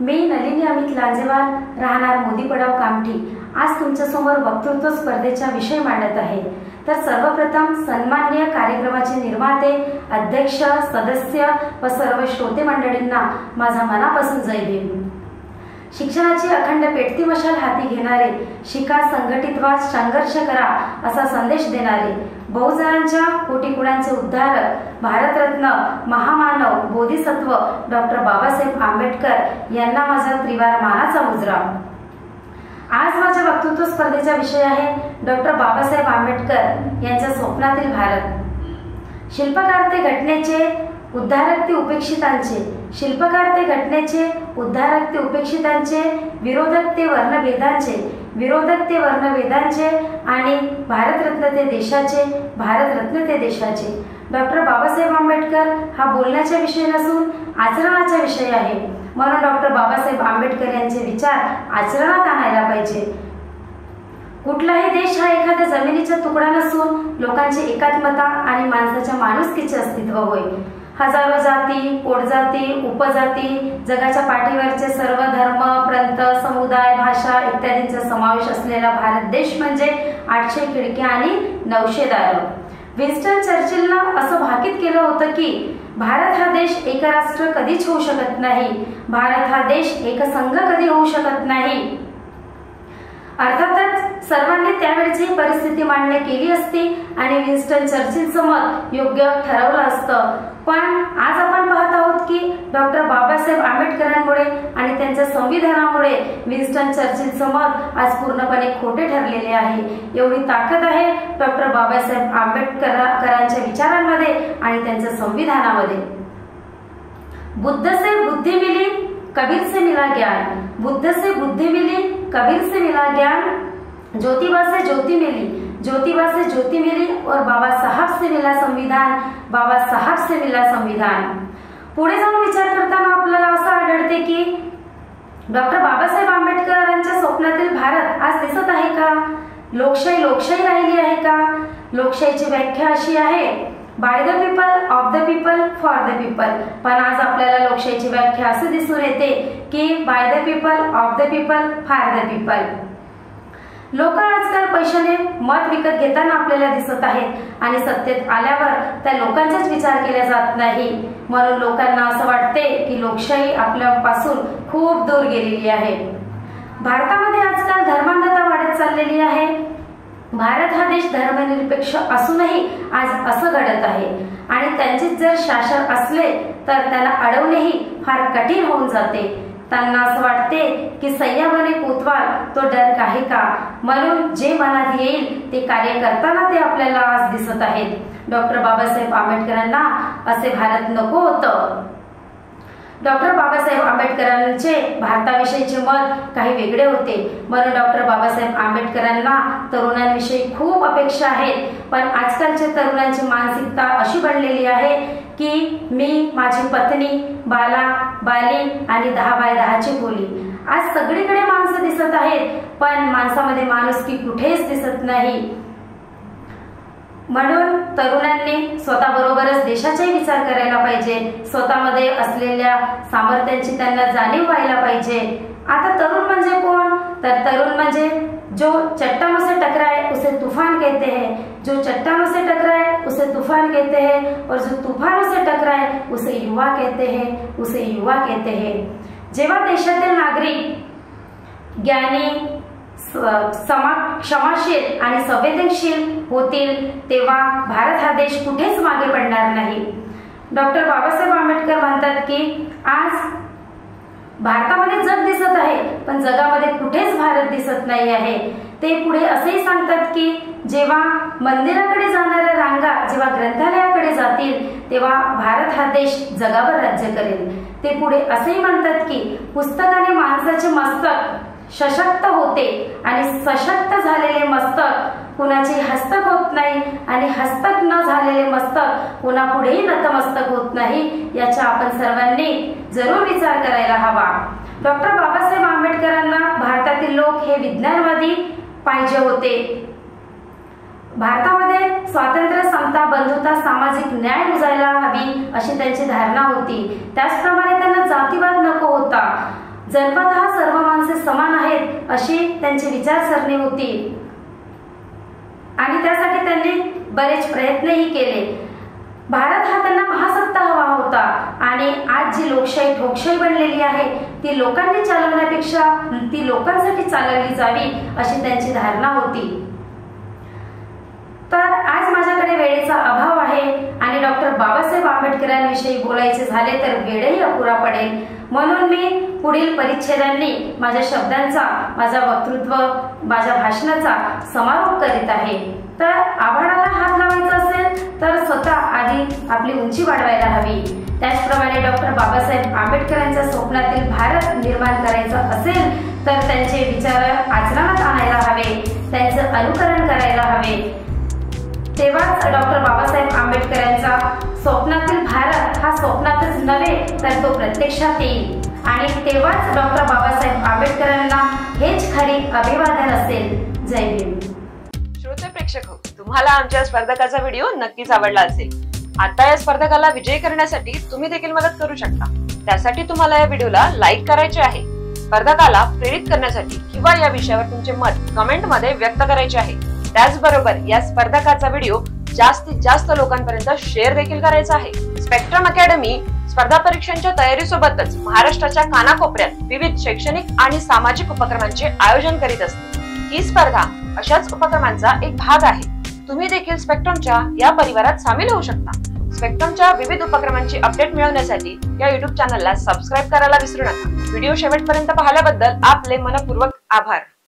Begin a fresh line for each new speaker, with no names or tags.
मी नलिनी अमित लांजेवार, राहणार मोदीपडाव कामठी, आज तुमच्या समोर वक्तृत्व स्पर्धेचा विषय मांडत आहे। तर सर्वप्रथम सन्माननीय कार्यक्रमाचे निर्माते, अध्यक्ष, सदस्य व सर्व श्रोते मंडळींना माझा मनापासून जय भीम। शिक्षणाची अखंड पेटती मशाल हाती घेणारे, शिका, संघटित व्हा, संघर्ष करा असा संदेश देणारे, बहुजनांच्या कोटी कुणांचे उद्धारक, भारतरत्न, महामानव, बोधिसत्व डॉक्टर बाबासाहेब आंबेडकर यांना माझा त्रिवार मानाचा मुजरा। आज माझ्या वक्तृत्व स्पर्धेचा विषय आहे डॉक्टर बाबासाहेब आंबेडकर यांच्या स्वप्नातील भारत। शिल्पकार ते घटनेचे, उद्धारक ते उपेक्षितांचे, शिल्पकार ते घटनेचे, उद्धारक ते उपेक्षितांचे, विरोधक ते वर्णभेदांचे, विरोधक ते वर्णभेदांचे आणि भारतरत्न ते देशाचे, भारतरत्न ते देशाचे। डॉक्टर बाबासाहेब आंबेडकर हा बोलण्याचा विषय नसून आचरणाचा विषय आहे, म्हणून डॉक्टर बाबासाहेब आंबेडकर यांचे विचार आचरणात आणायला पाहिजे। कुठलाही देश हा एखाद्या जमिनीचा तुकडा नसून लोकांची एकात्मता आणि माणसाच्या माणुसकीचे अस्तित्व होय। हजारो जाती, पोटजाती, उपजाती, जगाच्या पाठीवरचे सर्व धर्म, प्रांत, समुदाय, भाषा इत्यादींचा समावेश असलेला भारत देश म्हणजे 800 खिडक्या आणि 900 दारं। विन्स्टन चर्चिलनं असं भाकीत केलं होतं की भारत हा देश एकराष्ट्र कधीच होऊ शकत नाही, भारत हा देश एकसंघ कधी होऊ शकत नाही। अर्थातच सर्वांनी त्यावेळची परिस्थिती मान्य केली असती आणि विन्स्टन चर्चिलचं मत योग्य ठरवलं असतं, पण आज आपण पाहत आहोत की डॉक्टर बाबासाहेब आंबेडकरांमुळे आणि त्यांच्या संविधानामुळे विन्स्टन चर्चिलचं मत आज पूर्णपणे खोटे ठरलेले आहे। एवढी ताकद आहे डॉक्टर बाबासाहेब आंबेडकरांच्या विचारांमध्ये आणि त्यांच्या संविधानामध्ये। बुद्ध से बुद्धि मिली, कबीर से मिला ज्ञान, बुद्ध से बुद्धि मिली, कबीर से मिला ज्ञान, ज्योतिबा से ज्योति मिली, ज्योतिबा से ज्योति मिली और बाबा साहब से मिला संविधान, बाबा साहब से मिला संविधान। पुढे जाऊन विचार करताना आपल्याला असं आढळते की डॉक्टर बाबासाहेब आंबेडकरांच्या स्वप्नातील भारत आज दिसत आहे का? लोकशाही लोकशाही राहिली आहे का? लोकशाहीची व्याख्या अशी आहे, by the people, of the people, for the people. पण आज आपल्याला लोकशाहीची व्याख्या असे दिसून येते की by the people, of the people, for the people. लोक आजकाल पैशाने मत विकत घेताना आपल्याला दिसत आहेत आणि सत्तेत आल्यावर त्या लोकांचाच विचार केला जात नाही, म्हणून लोकांना असं वाटते की लोकशाही आपल्यापासून खूप दूर गेलेली आहे। भारतामध्ये आजकाल धर्मांधता वाढत चाललेली आहे। भारत हा देश धर्मनिरपेक्ष असूनही आज असं घडत आहे आणि त्यांचे जर शासन असले तर त्याला अडवणेही फार कठीण होऊन जाते। त्यांना असं वाटते की संयमाने कोतवाल तो डर काही का, म्हणून जे मनात येईल ते कार्य करताना ते आपल्याला आज दिसत आहेत। डॉक्टर बाबासाहेब आंबेडकरांना असे भारत नको होतं। डॉक्टर बाबासाहेब आंबेडकरांचे भारताविषयीचे मत काही वेगळे होते, म्हणून डॉक्टर बाबासाहेब आंबेडकरांना तरुणांविषयी खूप अपेक्षा आहेत। पण आजकालच्या तरुणांची मानसिकता अशी बनलेली आहे की मी, माझी पत्नी, बाला, बाली आणि 10x10ची खोली। आज सगळीकडे माणसं दिसत आहेत, पण माणसामध्ये माणुसकी कुठेच दिसत नाही। म्हणून तरुणांनी स्वतःबरोबरच देशाचाही विचार करायला पाहिजे, स्वतःमध्ये असलेल्या सामर्थ्याची त्यांना जाणीव व्हायला पाहिजे। आता तरुण म्हणजे कोण? तर तरुण म्हणजे जो चट्टानों से टकराए उसे तूफान कहते हैं, जो चट्टानों से टकराए उसे तूफान कहते हैं और जो तूफानों से टकराए उसे युवा कहते हैं, उसे युवा कहते हैं। जेव्हा देशातील नागरिक ज्ञानी, क्षमाशील आणि संवेदनशील होतील तेव्हा भारत हा देश कुठेच मागे पडणार नाही। डॉक्टर बाबासाहेब आंबेडकर म्हणतात की आज भारतामध्ये जग दिसत आहे, पण जगामध्ये कुठेच भारत दिसत नाही आहे। ते पुढे असेही सांगतात की जेव्हा मंदिराकडे जाणाऱ्या रांगा जेव्हा ग्रंथालयाकडे जातील तेव्हा भारत हा देश जगावर राज्य करेल। ते पुढे असेही म्हणतात की पुस्तकाने माणसाचे मस्तक सशक्त होते आणि सशक्त झालेले मस्तक कुणाचे हस्तक होत नाही आणि हस्तक न झालेले मस्तक कुणा पुढेही नतमस्तक होत नाही। याचा आपण सर्वांनी जरूर विचार करायला हवा। डॉक्टर बाबासाहेब आंबेडकरांना भारतातील लोक हे विज्ञानवादी पाहिजे होते। भारतामध्ये स्वातंत्र्य, समता, बंधुता, सामाजिक न्याय रुजायला हवी अशी त्यांची धारणा होती। त्याचप्रमाणे त्यांना जातीवाद नको होता। जन्मतः सर्व माणसे समान आहेत अशी त्यांची विचारसरणी होती आणि त्यासाठी त्यांनी बरेच प्रयत्नही केले. भारत हा त्यांना महासत्ता हवा होता आणि आज जी लोकशाही ठोकशाही बनलेली आहे ती लोकांनी चालवण्यापेक्षा ती लोकांसाठी चालवली जावी अशी त्यांची धारणा होती. तर आज माझ्याकडे वेळेचा अभाव आहे आणि डॉक्टर बाबासाहेब आंबेडकरांविषयी बोलायचे झाले तर वेळही अपुरा पडेल, म्हणून मी पुढील परिच्छेदांनी माझ्या शब्दांचा, माझा वक्तृत्व, माझ्या भाषणाचा समारोप करीत आहे. तर आभाळाला हात लावायचा असेल तर स्वतः आधी आपली उंची वाढवायला हवी. त्याचप्रमाणे डॉक्टर बाबासाहेब आंबेडकरांच्या स्वप्नातील भारत निर्माण करायचा असेल तर त्यांचे विचार आचरणात आणायला हवे, त्यांचं अनुकरण करायला हवे. तेव्हाच डॉक्टर बाबासाहेब आंबेडकरांचा स्वप्नातील भारत हा स्वप्नातच नव्हे तर तो प्रत्यक्षात येईल आणि तेव्हाच डॉक्टर बाबासाहेब आंबेडकरांना हेच खरी अभिवादन असेल. जय भीम.
श्रोते प्रेक्षक हो, तुम्हाला आमच्या स्पर्धकाचा व्हिडिओ नक्कीच आवडला असेल. आता या स्पर्धकाला विजयी करण्यासाठी तुम्ही देखील मदत करू शकता. त्यासाठी तुम्हाला या व्हिडिओला लाईक करायचे आहे. स्पर्धकाला प्रेरित करण्यासाठी किंवा या विषयावर तुमचे मत कमेंट मध्ये व्यक्त करायचे आहे. त्याचबरोबर या स्पर्धकाचा व्हिडिओ जास्तीत जास्त लोकांपर्यंत शेअर देखील करायचा आहे. स्पेक्ट्रम अकॅडमी स्पर्धा परीक्षांच्या तयारीसोबतच महाराष्ट्राच्या कानाकोपऱ्यात विविध शैक्षणिक आणि सामाजिक उपक्रमांचे आयोजन करीत असते. ही स्पर्धा अशाच उपक्रमांचा एक भाग आहे. तुम्ही देखील स्पेक्ट्रमच्या या परिवारात सामील होऊ शकता. स्पेक्ट्रमच्या विविध उपक्रमांची अपडेट मिळवण्यासाठी या युट्यूब चॅनलला सबस्क्राईब करायला विसरू नका. व्हिडिओ शेवटपर्यंत पाहिल्याबद्दल आपले मनपूर्वक आभार.